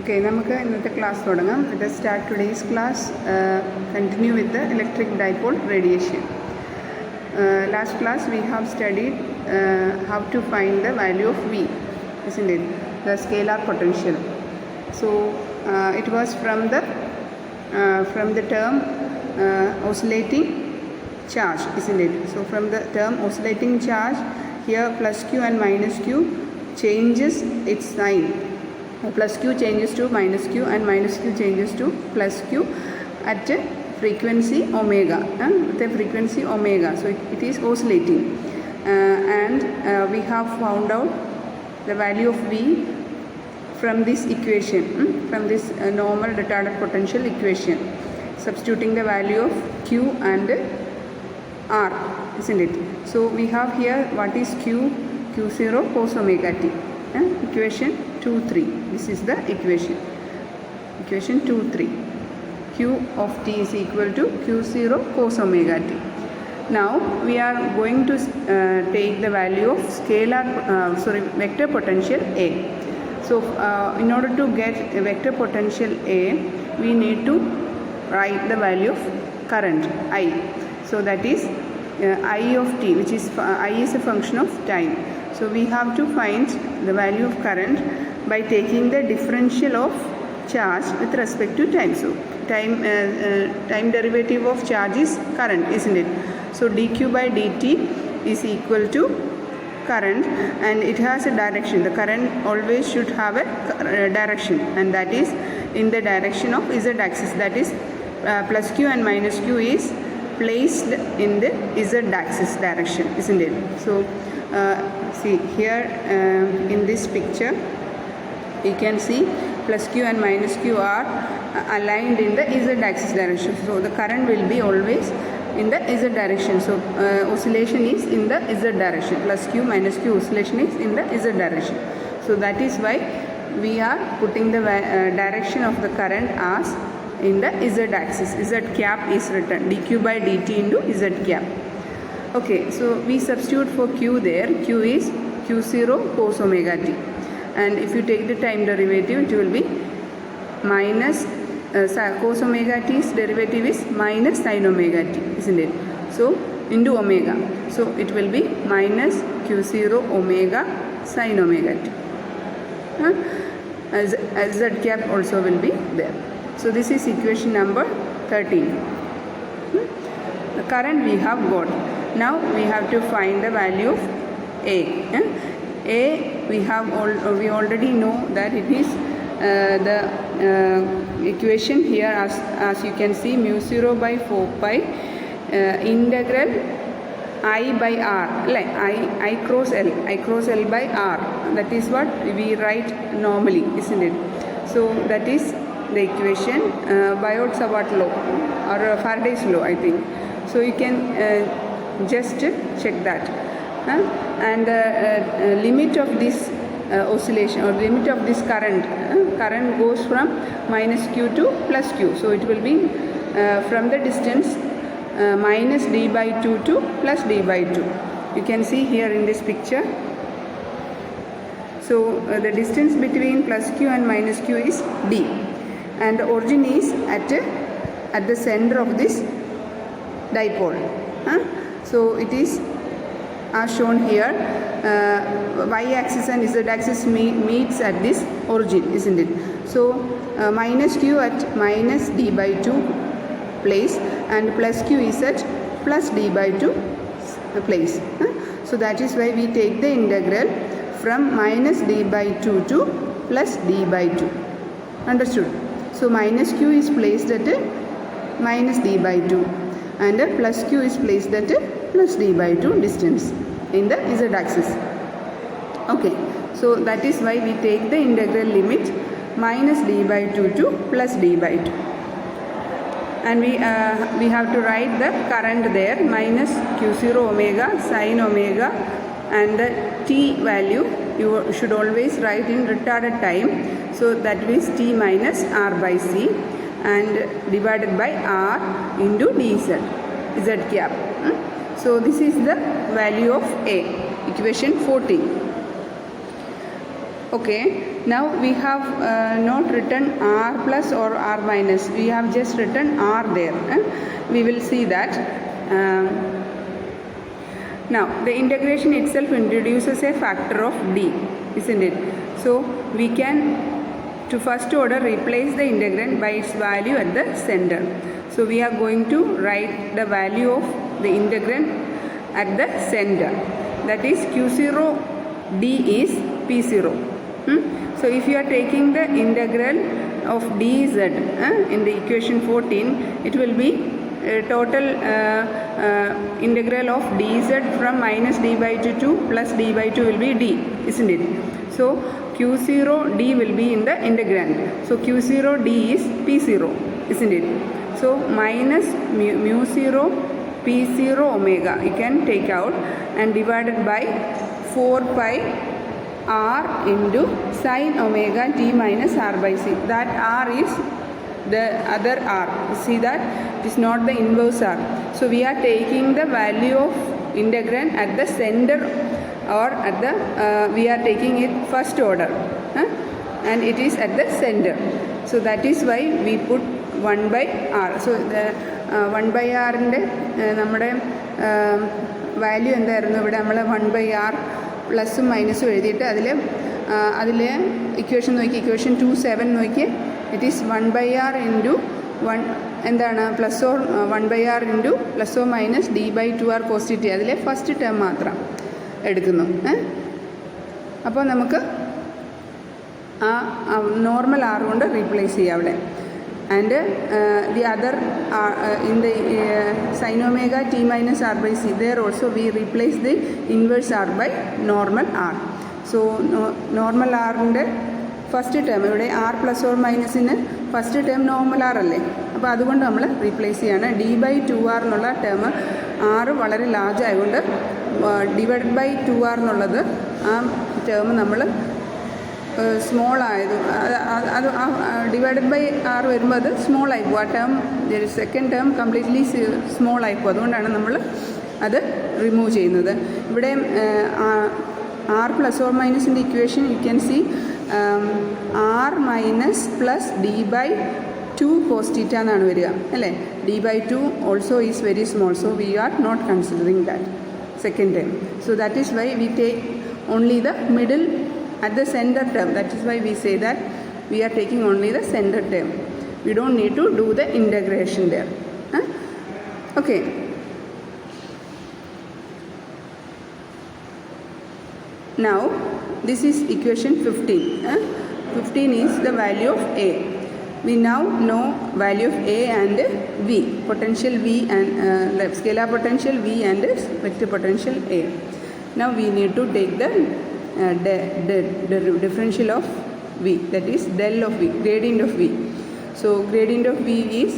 Okay, നമുക്ക് ഇന്നത്തെ class തുടങ്ങാം. Let us start today's class. Continue with the electric dipole radiation. Last class we have studied how to find the value of V, isn't it? The scalar potential. So it was from the term oscillating charge, isn't it? So from the term oscillating charge, here plus q and minus q changes its sign. Plus q changes to minus q and minus q changes to plus q at a frequency omega, the frequency omega. So it is oscillating, and we have found out the value of V from this equation, from this normal retarded potential equation, substituting the value of q and r, isn't it? So we have here what is q0 cos omega t, equation 2,3. This is the equation 2,3. Q of t is equal to q0 cos omega t. Now we are going to take the value of vector potential A. So in order to get a vector potential A, we need to write the value of current I. So that is I of t, which is I is a function of time. So we have to find the value of current by taking the differential of charge with respect to time. So time derivative of charge is current, isn't it? So dq by dt is equal to current, and it has a direction. The current always should have a direction, and that is in the direction of z axis. That is plus q and minus q is placed in the z axis direction, isn't it? So see here in this picture you can see plus q and minus q are aligned in the z axis direction. So the current will be always in the z direction. So oscillation is in the z direction. Plus q minus q oscillation is in the z direction. So that is why we are putting the direction of the current as in the z axis. Z cap is written dq by dt into z cap. Okay, so we substitute for q there. Q is q0 cos omega t, and if you take the time derivative, it will be minus cos omega t's derivative is minus sin omega t, isn't it? So into omega, so it will be minus q0 omega sin omega t. As z cap also will be there. So this is equation number 13. The current we have got. Now we have to find the value of A. A we already know that it is the equation here as you can see, mu 0 by 4 pi integral I by r, like I cross L by r. That is what we write normally, isn't it? So that is the equation Biot-Savart law or Faraday's law, I think. So you can just check that. And the limit of this oscillation or limit of this current goes from minus q to plus q. So it will be from the distance minus d by 2 to plus d by 2. You can see here in this picture. So the distance between plus q and minus q is d, and the origin is at the center of this dipole. So it is as shown here, y-axis and z-axis meets at this origin, isn't it? So minus q at minus d by 2 place, and plus q is at plus d by 2 place. So that is why we take the integral from minus d by 2 to plus d by 2. Understood? So minus q is placed at minus d by 2, and plus q is placed at plus d by 2 distance in the z axis. Okay, so that is why we take the integral limit minus d by 2 to plus d by 2, and we have to write the current there, minus q0 omega sin omega, and the t value you should always write in retarded time. So that means t minus r by c, and divided by r into dz, z cap. So this is the value of A, equation 14. Okay, now we have not written r plus or r minus, we have just written r there. We will see that. Now the integration itself introduces a factor of d, isn't it? So we can, to first order, replace the integrand by its value at the center. So we are going to write the value of the integrand at the center, that is q0 d is p0. So if you are taking the integral of dz in the equation 14, it will be total integral of dz from minus d by 2 to plus d by 2 will be d, isn't it? So q0 d will be in the integrand. So q0 d is p0, isn't it? So minus mu 0 p0 omega you can take out and divided by 4 pi r into sin omega t minus r by c. That r is the other r. See that it is not the inverse r. So we are taking the value of integrand at the center, or at the we are taking it first order, and it is at the center. So that is why we put 1 by r. So the 1 by r inde nammade value എന്തായിരുന്നു? ഇവിടെ നമ്മൾ 1 by r പ്ലസും മൈനസും എഴുതിയിട്ട് അതിൽ equation നോക്കി, equation 2.7 നോക്കി, it is 1 by r into 1 എന്താണ് plus or 1 by r into plus or minus d by 2r cos t. അതിലെ ഫസ്റ്റ് ടേം മാത്രം എടുക്കുന്നു. അപ്പോൾ നമുക്ക് ആ നോർമൽ ആർ കൊണ്ട് റീപ്ലേസ് ചെയ്യാം അവിടെ. And the other in the sin omega t minus r by c, there also we replace the inverse r by normal r. So normal r ന്റെ ഫസ്റ്റ് ടേം ഇവിടെ r പ്ലസ് ഓർ മൈനസിന് first term normal r അല്ലേ, അപ്പോൾ അതുകൊണ്ട് നമ്മൾ replace ചെയ്യാണ്. d by 2r എന്നുള്ള term r വളരെ ലാർജ് ആയതുകൊണ്ട് ഡിവൈഡ് ബൈ 2r എന്നുള്ളത് ആ ടേം നമ്മൾ സ്മോൾ ആയത്, അത് ഡിവൈഡഡ് ബൈ ആർ വരുമ്പോൾ അത് സ്മോൾ ആയിപ്പോൾ ആ term second term completely small ആയിപ്പോൾ. അതുകൊണ്ടാണ് നമ്മൾ അത് റിമൂവ് ചെയ്യുന്നത്. ഇവിടെ ആർ പ്ലസ് ഓർ മൈനസിൻ്റെ equation you can see r minus plus d by 2 cos θ എന്നാണ് വരിക അല്ലേ. d by 2 also is very small, so we are not considering that second term. So that is why we take only the middle at the center term. That is why we say that we are taking only the center term. We don't need to do the integration there. Okay. Now this is equation 15. 15 is the value of A. We now know value of A and V, potential V and scalar potential V and vector potential A. Now we need to take the differential of V, that is del of V, gradient of V. So gradient of V is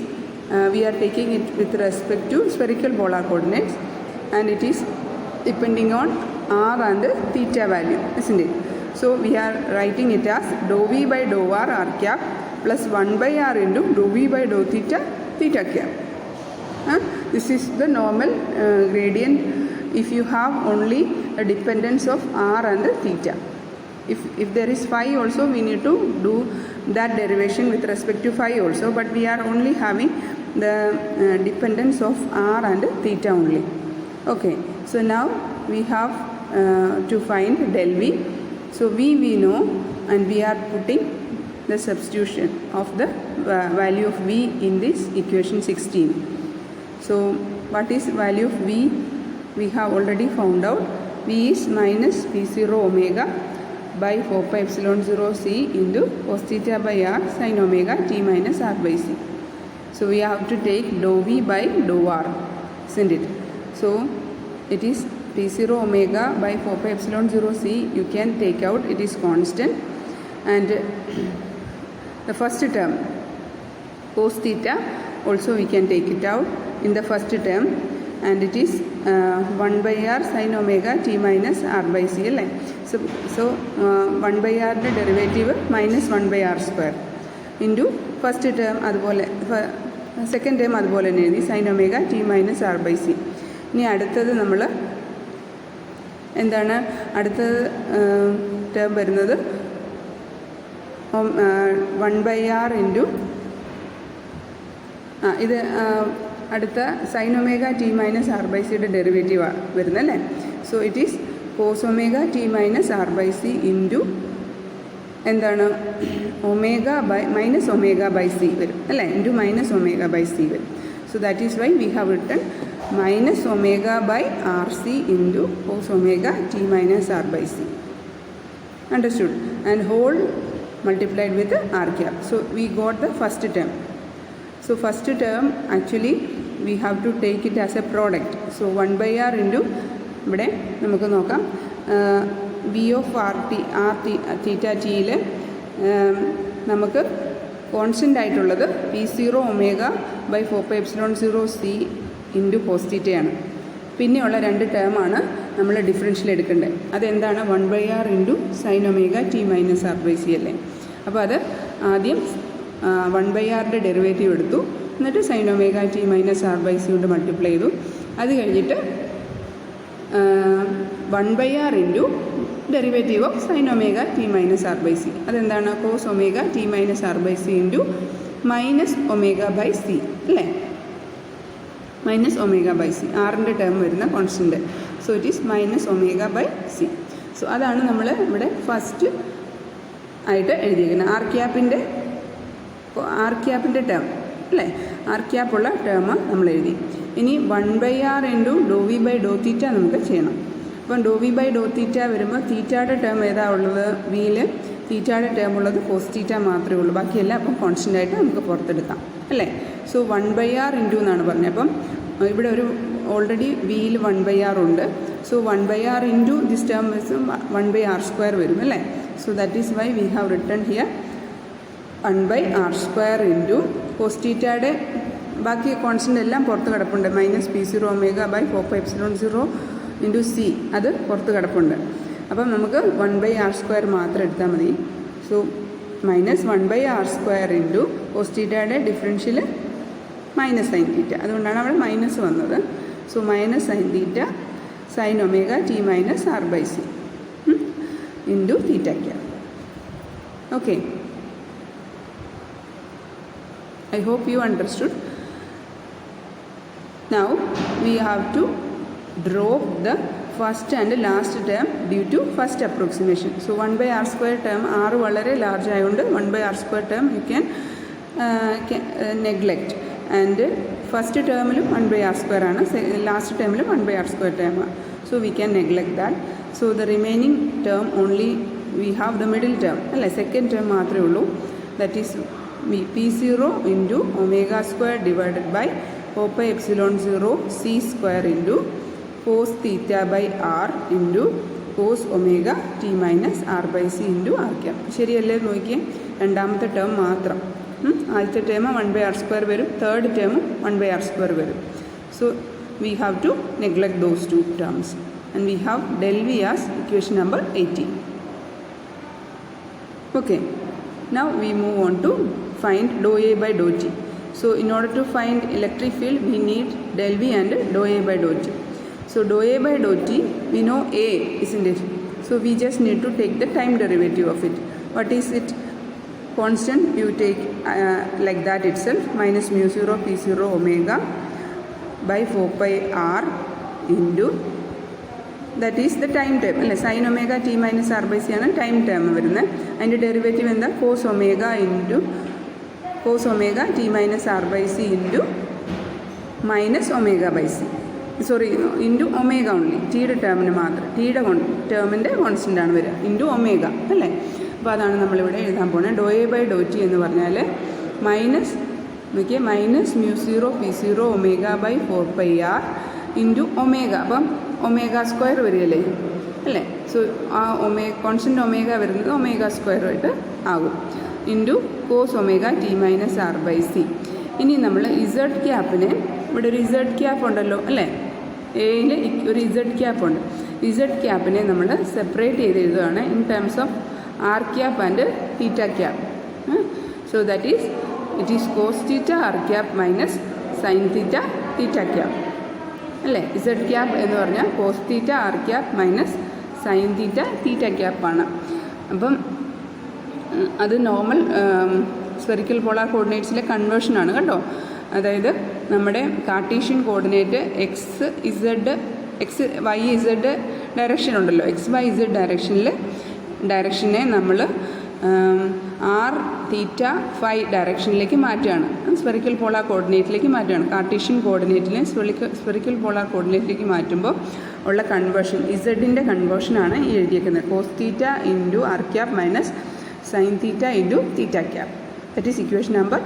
we are taking it with respect to spherical polar coordinates, and it is depending on r and theta value, isn't it? So we are writing it as dou V by dou r r cap plus 1 by r into dou V by dou theta theta cap. This is the normal gradient if you have only a dependence of r and theta. If there is phi also, we need to do that derivation with respect to phi also, but we are only having the dependence of r and theta only. Okay, so now we have to find del V. So V we know, and we are putting the substitution of the value of V in this equation 16. So what is value of V? We have already found out. V is minus p0 omega by 4 pi epsilon 0 c into cos theta by r sin omega t minus r by c. So we have to take dou V by dou r, isn't it? So it is p0 omega by 4 pi epsilon 0 c. You can take out, it is constant, and the first term cos theta also we can take it out in the first term, and it is 1 by r sin omega t minus r by c. So 1 by r the derivative minus 1 by r square into first term അതുപോലെ second term അതുപോലെ തന്നെ എഴുതി sin omega t minus r by c. ഇനി അടുത്തത് നമ്മൾ എന്താണ്, അടുത്ത term വരുന്നത് 1/r ഇൻറ്റു ഇത് അടുത്ത sine omega T minus R by സിയുടെ ഡെറിവേറ്റീവ് വരുന്നത് അല്ലേ. So it is cos omega T minus R by C into എന്താണ് omega by minus omega by c വരും അല്ലേ, into minus omega by c വരും. So that is why we have written minus omega by RC into cos omega t minus R by C. Understood? And whole multiplied with R cap. So we got the first term. So first term actually we have to take it as a product. So 1/r into ഇവിടെ നമുക്ക് നോക്കാം v of rt r theta t യിൽ നമുക്ക് constant ആയിട്ടുള്ളത് p0 omega by 4π0 c into cos തീറ്റയാണ്. പിന്നെയുള്ള രണ്ട് ടേമാണ് നമ്മൾ ഡിഫറൻഷ്യൽ എടുക്കേണ്ടത്. അതെന്താണ് 1/r into sine omega T minus R by c അല്ലേ. അപ്പോൾ അത് ആദ്യം 1/rൻ്റെ ഡെറിവേറ്റീവ് എടുത്തു, എന്നിട്ട് sine omega T minus R by c കൊണ്ട് മൾട്ടിപ്ലൈ ചെയ്തു. അത് കഴിഞ്ഞിട്ട് 1/r into derivative of sine omega T minus R by c. അതെന്താണ് cos omega T minus R by C into minus omega by c അല്ലേ, minus omega by c ആറിൻ്റെ term വരുന്ന constant. So it is minus omega by c. So അതാണ് നമ്മൾ ഇവിടെ first ആയിട്ട് എഴുതിയിരിക്കുന്നത്. R ക്യാപ്പിൻ്റെ ടേം അല്ലേ, ആർ ക്യാപ്പുള്ള ടേം നമ്മൾ എഴുതി. ഇനി 1/r ഇൻറ്റു ഡോ വി ബൈ ഡോ തീറ്റ നമുക്ക് ചെയ്യണം. അപ്പം ഡോ വി ബൈ ഡോ തീറ്റ വരുമ്പോൾ തീറ്റയുടെ ടേം ഏതാ ഉള്ളത്, വിയിൽ തീറ്റയുടെ ടേം ഉള്ളത് കോസ് തീറ്റ മാത്രമേ ഉള്ളൂ, ബാക്കിയെല്ലാം അപ്പം കോൺസ്റ്റൻ്റ് ആയിട്ട് നമുക്ക് പുറത്തെടുക്കാം അല്ലേ. സോ 1/r ഇൻറ്റു എന്നാണ് പറഞ്ഞത്. അപ്പം ഇവിടെ ഒരു ഓൾറെഡി വിയിൽ 1/r ഉണ്ട്. So 1/r into this term വെച്ചും 1/r² വരും അല്ലേ. So that is why we have written here 1/r² into cos തീറ്റയുടെ ബാക്കി കോൺസ്റ്റൻ്റ് എല്ലാം പുറത്ത് കിടപ്പുണ്ട്. Minus p0 omega by 4π0 into c അത് പുറത്ത് കിടപ്പുണ്ട്. അപ്പം നമുക്ക് 1/r² മാത്രം എടുത്താൽ മതി. So minus 1/r² into cos തീറ്റയുടെ ഡിഫറൻഷ്യൽ മൈനസ് സൈൻ തീറ്റ, അതുകൊണ്ടാണ് അവിടെ മൈനസ് വന്നത്. So minus sine theta sine omega T minus R by C into theta cap. Okay, I hope you understood. Now we have to drop the first and last term due to first approximation. So 1/r² term r വളരെ large ആയതുകൊണ്ട് 1/r² term you can neglect. And first ടേമിലും 1/r² ആണ്, last ടേമിലും 1/r² term ആണ്. So we can neglect that. So the remaining term only we have the middle term അല്ലേ, second term മാത്രമേ ഉള്ളൂ. That is p0 into omega square divided by 4π0 c² into cos theta by R into cos omega T minus R by C into R cap. ശരിയല്ലേ നോക്കിയേ, രണ്ടാമത്തെ term മാത്രം. ആദ്യത്തെ term 1/r² വരും, third term 1/r² വരും. So we have to neglect those two terms and we have del v as equation number 18. Okay, now we move on to find dou A by dou T. So in order to find electric field we need del V and dou A by dou T. So dou A by dou T we know A, isn't it? So we just need to take the time derivative of it. What is it? Constant, you take like that itself, minus mu 0 p0 omega by 4πr into that is the time term അല്ലേ, sine omega T minus R by C ആണ് time term വരുന്നത്. അതിൻ്റെ derivative എന്താ, cos omega into cos omega T minus R by C into minus omega by C, sorry into omega only, ടിയുടെ ടേമിന് മാത്രം, ടിയുടെ ടേമിൻ്റെ constant ആണ് വരിക, ഇൻറ്റു ഒമേഗ അല്ലേ. അപ്പോൾ അതാണ് നമ്മളിവിടെ എഴുതാൻ പോകുന്നത്. Doh A by Dr T എന്ന് പറഞ്ഞാൽ മൈനസ് നോക്കിയാൽ minus mu 0 p0 omega by 4πr into omega, അപ്പം ഒമേഗ² വരികയല്ലേ അല്ലേ. സോ ആ കോൺസ്റ്റൻ്റ് ഒമേഗ വരുന്നത് ഒമേഗ² ആയിട്ട് ആകും, into cos omega T minus R by C. ഇനി നമ്മൾ ഇസഡ് ക്യാപ്പിനെ, ഇവിടെ ഒരു ഇസഡ് ക്യാപ്പ് ഉണ്ടല്ലോ അല്ലേ, എയിൽ ഒരു ഇസഡ് ക്യാപ്പ് ഉണ്ട്. ഇസഡ് ക്യാപ്പിനെ നമ്മൾ സെപ്പറേറ്റ് ചെയ്ത് എഴുതുകയാണ് in terms of r cap and theta cap. So that is it is cos theta r cap minus sine theta theta cap അല്ലേ. ഇസഡ് ക്യാപ്പ് എന്ന് പറഞ്ഞാൽ cos theta r cap minus sine theta theta ക്യാപ്പാണ്. അപ്പം അത് normal spherical polar കോർഡിനേറ്റ്സിലെ കൺവേർഷനാണ് കേട്ടോ. അതായത് നമ്മുടെ cartesian coordinate x y z direction ഉണ്ടല്ലോ, എക്സ് വൈ ഇസഡ് ഡയറക്ഷനെ നമ്മൾ ആർ തീറ്റ ഫൈ ഡയറക്ഷനിലേക്ക് മാറ്റുകയാണ്, സ്ഫെറിക്കൽ പോളാർ കോർഡിനേറ്റിലേക്ക് മാറ്റുകയാണ്. കാർട്ടീഷ്യൻ കോർഡിനേറ്റിനെ സ്ഫെറിക്കൽ പോളാർ കോർഡിനേറ്റിലേക്ക് മാറ്റുമ്പോൾ ഉള്ള കൺവേർഷൻ, ഇസഡിൻ്റെ കൺവേർഷനാണ് ഈ എഴുതിയിരിക്കുന്നത്. Cos theta into R cap minus sine theta into theta cap. That is equation number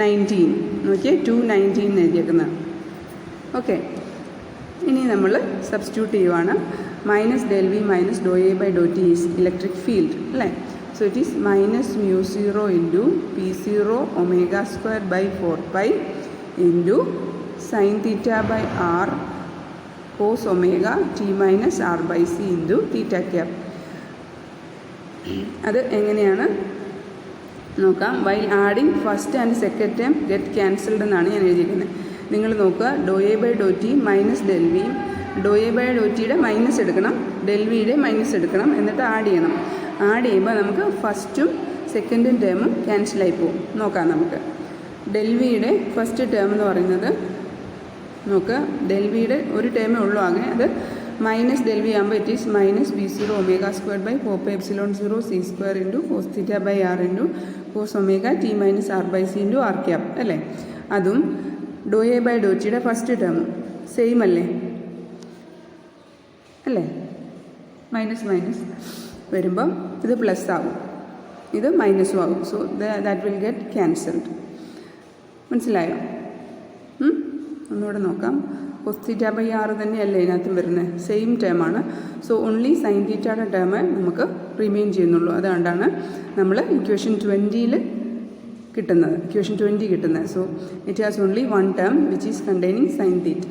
19. നോക്കിയേ, 219 എന്ന് എഴുതിയേക്കുന്നത്. ഓക്കെ, ഇനി നമ്മൾ സബ്സ്റ്റിറ്റ്യൂട്ട് ചെയ്യുവാണ്. Minus del V minus doh A by Dr T is electric field അല്ലേ. So it is minus mu 0 into p0 omega square by 4 pi into sin theta by r cos omega t minus r by c into theta cap. അത് എങ്ങനെയാണ് നോക്കാം. While adding first and second term get cancelled എന്നാണ് ഞാൻ എഴുതിയിരിക്കുന്നത്. നിങ്ങൾ നോക്കുക, ഡോ A by Dr t minus del v, ഡോ എ ബൈ ഡോ ടിയുടെ മൈനസ് എടുക്കണം, ഡെൽ വിയുടെ മൈനസ് എടുക്കണം, എന്നിട്ട് ആഡ് ചെയ്യണം. ആഡ് ചെയ്യുമ്പോൾ നമുക്ക് ഫസ്റ്റും സെക്കൻഡും ടേമും ക്യാൻസലായി പോകും. നോക്കാം നമുക്ക്. ഡെൽ വിയുടെ ഫസ്റ്റ് ടേം എന്ന് പറയുന്നത് നോക്കുക, ഡെൽ വിയുടെ ഒരു ടേമേ ഉള്ളൂ ആകെ, അത് മൈനസ് ഡെൽ വി ആകുമ്പോൾ it is minus B 0 omega square by 4 pi epsilon 0 C square into cos theta by R into cos omega T minus R by C into R cap അല്ലേ. അതും doh A by ഡോ ടിയുടെ first ടേമും same അല്ലേ minus minus വരുമ്പം ഇത് plus ആകും, ഇത് മൈനസും ആകും. So that will get cancelled. മനസ്സിലായോ? ഒന്നുകൂടെ നോക്കാം. കോസ് തീറ്റ ബൈ ആർ തന്നെയല്ലേ ഇതിനകത്തും വരുന്നത്, സെയിം ടേമാണ്. സോ ഓൺലി സൈൻ തീറ്റയുടെ ടേം നമുക്ക് റിമെയിൻ ചെയ്യുന്നുള്ളൂ. അതുകൊണ്ടാണ് നമ്മൾ ഇക്വേഷൻ 20 കിട്ടുന്നത്. So it has only one term which is containing sine theta.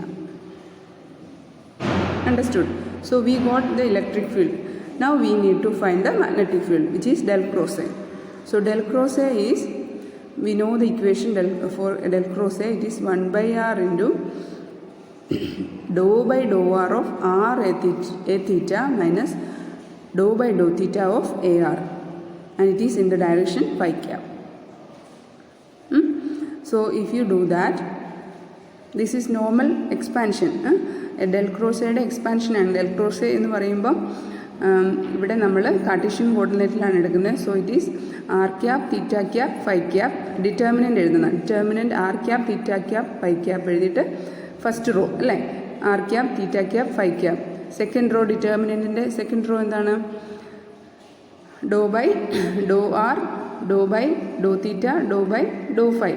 Understood? So we got the electric field. Now we need to find the magnetic field, which is del cross A. So del cross A is, we know the equation for del cross A, it is 1 by r into dou by dou r of r a theta minus dou by dou theta of ar, and it is in the direction phi cap. So if you do that, this is normal expansion. Del cross എയുടെ എക്സ്പാൻഷനാണ്. Del cross A എന്ന് പറയുമ്പം ഇവിടെ നമ്മൾ cartesian കോർഡിനേറ്റിലാണ് എടുക്കുന്നത്. So it is r cap theta cap phi cap. Determinant എഴുതുന്നത്, determinant r cap theta cap phi cap എഴുതിയിട്ട് first row അല്ലേ, r cap theta cap phi cap. Second row, ഡിറ്റർമിനൻറ്റിൻ്റെ സെക്കൻഡ് റോ എന്താണ്, ഡോ ബൈ ഡോ r, ഡോ by ഡോ theta, ഡോ ബൈ ഡോ ഫൈ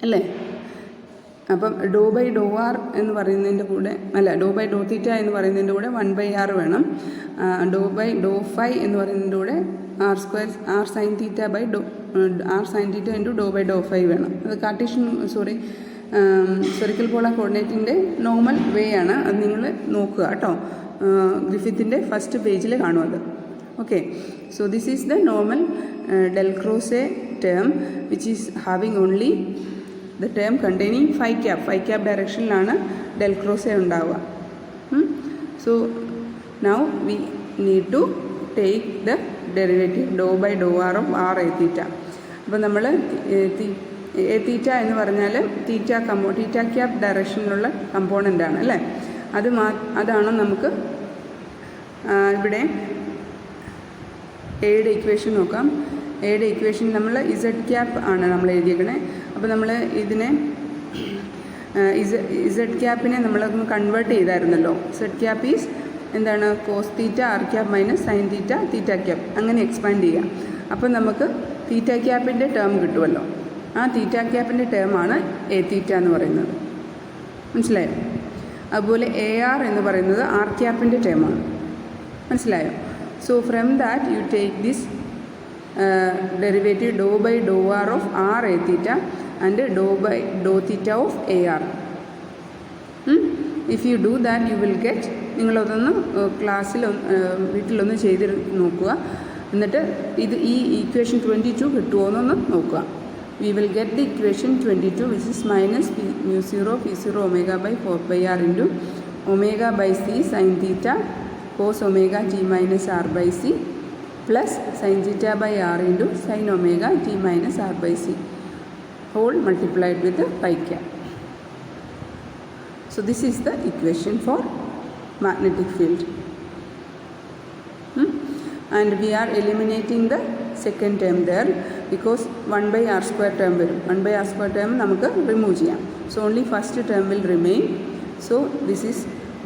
അല്ലേ. അപ്പം ഡോ ബൈ ഡോ ആർ എന്ന് പറയുന്നതിൻ്റെ കൂടെ ഡോ ബൈ ഡോ തീറ്റ എന്ന് പറയുന്നതിൻ്റെ കൂടെ 1 by r വേണം. ഡോ ബൈ ഡോ ഫൈ എന്ന് പറയുന്നതിൻ്റെ കൂടെ R sine theta by R sine theta into doh by Dr phi വേണം. അത് കാർട്ടീഷ്യൻ സ്ഫെറിക്കൽ പോളാർ കോർഡിനേറ്റിൻ്റെ നോർമൽ വേ ആണ്. അത് നിങ്ങൾ നോക്കുക കേട്ടോ, ഗ്രിഫിത്തിൻ്റെ ഫസ്റ്റ് പേജിൽ കാണും അത്. Okay, so this is the normal del cross A term which is having only the term containing phi cap directionലാണ് del cross A ഉണ്ടാവുക. So now we need to take the derivative dou by dou r of r a theta. അപ്പോൾ നമ്മൾ A തീറ്റ എന്ന് പറഞ്ഞാൽ തീറ്റ cap ഡയറക്ഷനിലുള്ള കമ്പോണൻ്റാണ് അല്ലേ. അതാണ് നമുക്ക് ഇവിടെ എയുടെ ഇക്വേഷൻ നോക്കാം. എയുടെ ഇക്വേഷൻ നമ്മൾ ഇസഡ് ക്യാപ് ആണ് നമ്മൾ എഴുതിയേക്കണേ. അപ്പോൾ നമ്മൾ ഇതിനെ ഇസഡ് ക്യാപ്പിനെ നമ്മളൊന്ന് കൺവേർട്ട് ചെയ്തായിരുന്നല്ലോ. ഇസഡ് ക്യാപ് ഈസ് എന്താണ്, cos theta r cap minus sine theta theta cap, അങ്ങനെ എക്സ്പാൻഡ് ചെയ്യാം. അപ്പോൾ നമുക്ക് തീറ്റ ക്യാപ്പിൻ്റെ ടേം കിട്ടുമല്ലോ. ആ തീറ്റ ക്യാപ്പിൻ്റെ ടേമാണ് എ തീറ്റ എന്ന് പറയുന്നത്. മനസ്സിലായോ? അതുപോലെ എ ആർ എന്ന് പറയുന്നത് ആർ ക്യാപ്പിൻ്റെ ടേമാണ്. മനസ്സിലായോ? So from that you take this derivative dou by dou r of r a theta and dou by dou theta of a r. If you do that you will get, നിങ്ങളതൊന്ന് ക്ലാസ്സിൽ വീട്ടിലൊന്ന് ചെയ്ത് നോക്കുക. എന്നിട്ട് ഈ equation 22 കിട്ടുമോ എന്നൊന്ന് നോക്കുക. We will get the equation 22 which is minus mu 0 p0 omega by 4 by r into omega by c sin theta cos omega t minus r by c plus sin theta by r into sin omega t minus r by c whole multiplied with the pi cap. So this is the equation for magnetic field. And we are eliminating the second term there because 1 by r square term varum. 1 by r square term namukku remove cheyam. So only first term will remain. So this is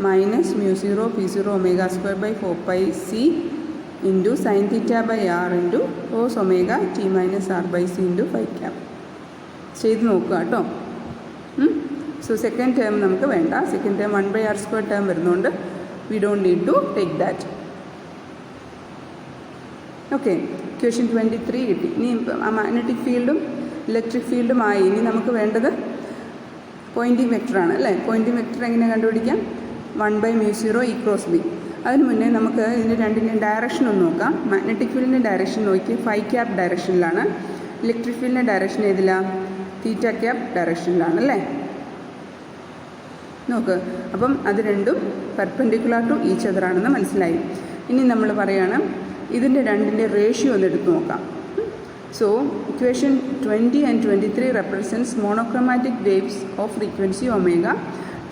minus mu 0 p 0 omega square by 4 pi c into sin theta by r into cos omega t minus r by c into phi cap. ചെയ്ത് നോക്കുക കേട്ടോ. So second term നമുക്ക് വേണ്ട. Second term 1 by r square term വരുന്നതുകൊണ്ട് we don't need to take that. Okay, equation 23 കിട്ടി. ഇനി magnetic ഫീൽഡും electric ഫീൽഡും ആയി. ഇനി നമുക്ക് വേണ്ടത് പോയിൻറ്റിംഗ് വെക്ടറാണ് അല്ലേ. പോയിൻറ്റിംഗ് വെക്ടർ എങ്ങനെ കണ്ടുപിടിക്കാം? 1 by mu 0 e cross b. അതിന് മുന്നേ നമുക്ക് ഇതിൻ്റെ രണ്ടിൻ്റെയും ഡയറക്ഷൻ ഒന്ന് നോക്കാം. മാഗ്നറ്റിക് ഫീൽഡിൻ്റെ ഡയറക്ഷൻ നോക്കി ഫൈ ക്യാപ് ഡയറക്ഷനിലാണ്. ഇലക്ട്രിക് ഫീൽഡിൻ്റെ ഡയറക്ഷൻ ഏതിലാണ്? തീറ്റ ക്യാപ് ഡയറക്ഷനിലാണ് അല്ലേ. നോക്ക്, അപ്പം അത് രണ്ടും പെർപെൻഡിക്കുലർ ടു ഈച്ച് അതർ ആണെന്ന് മനസ്സിലായി. ഇനി നമ്മൾ പറയുകയാണ് ഇതിൻ്റെ രണ്ടിൻ്റെ റേഷ്യോ ഒന്ന് എടുത്ത് നോക്കാം. So equation 20 and 23 represents monochromatic waves of frequency omega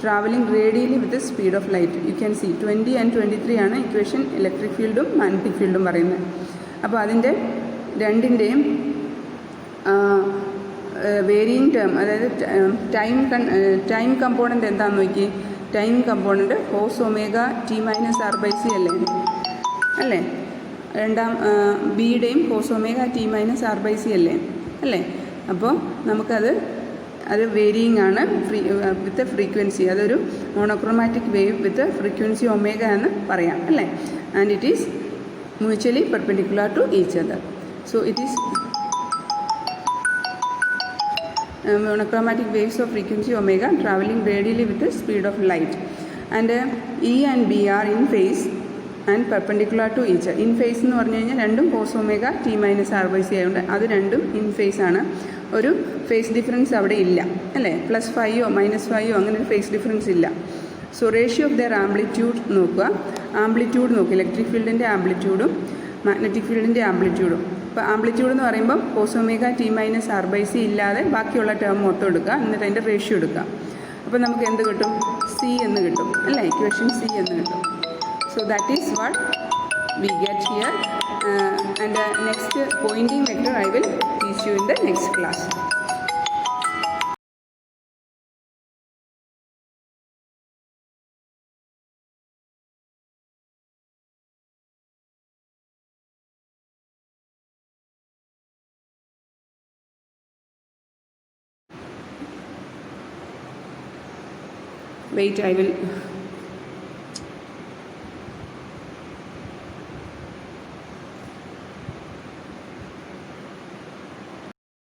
traveling radially with the speed of light. You can see 20 and 23 ആണ് ഇക്വേഷൻ ഇലക്ട്രിക് ഫീൽഡും മാഗ്നറ്റിക് ഫീൽഡും പറയുന്നത്. അപ്പോൾ അതിൻ്റെ രണ്ടിൻ്റെയും വേരിയിങ് ടേം, അതായത് ടൈം കമ്പോണൻ്റ് എന്താണെന്ന് നോക്കി. Time component cos omega T minus R by c അല്ലേ. രണ്ടാം ബിയുടെയും cos omega T minus R by c അല്ലേ. അപ്പോൾ നമുക്കത് വേരിയിങ് ആണ് വിത്ത് ഫ്രീക്വൻസി. അതൊരു monochromatic wave with frequency omega എന്ന് പറയാം അല്ലേ. And it is mutually perpendicular to each other. So it is monochromatic waves of frequency omega traveling radially with the speed of light, and E and B are in phase and perpendicular to each other. In phase എന്ന് പറഞ്ഞു കഴിഞ്ഞാൽ രണ്ടും cos omega t minus r by c ആയതുകൊണ്ട് അത് രണ്ടും in phase ആണ്. ഒരു phase difference അവിടെ ഇല്ല അല്ലേ. +5 -5 അങ്ങനെ ഒരു ഫേസ് ഡിഫറൻസ് ഇല്ല. So ratio of their amplitude നോക്കുക. ആംപ്ലിറ്റ്യൂഡ് നോക്കുക, ഇലക്ട്രിക് ഫീൽഡിൻ്റെ ആംപ്ലിറ്റ്യൂഡും മാഗ്നറ്റിക് ഫീൽഡിൻ്റെ ആംപ്ലിറ്റ്യൂഡും. അപ്പോൾ ആംപ്ലിറ്റ്യൂഡ് എന്ന് പറയുമ്പോൾ cos omega T minus R by C ഇല്ലാതെ ബാക്കിയുള്ള ടേം മൊത്തം എടുക്കുക, എന്നിട്ട് അതിൻ്റെ റേഷ്യോ എടുക്കുക. അപ്പോൾ നമുക്ക് എന്ത് കിട്ടും? സി എന്ന് കിട്ടും അല്ലേ. ഇക്വേഷൻ സി എന്ന് കിട്ടും. So that is what we get here. And next Poynting vector I will teach you in the next class. Wait, I will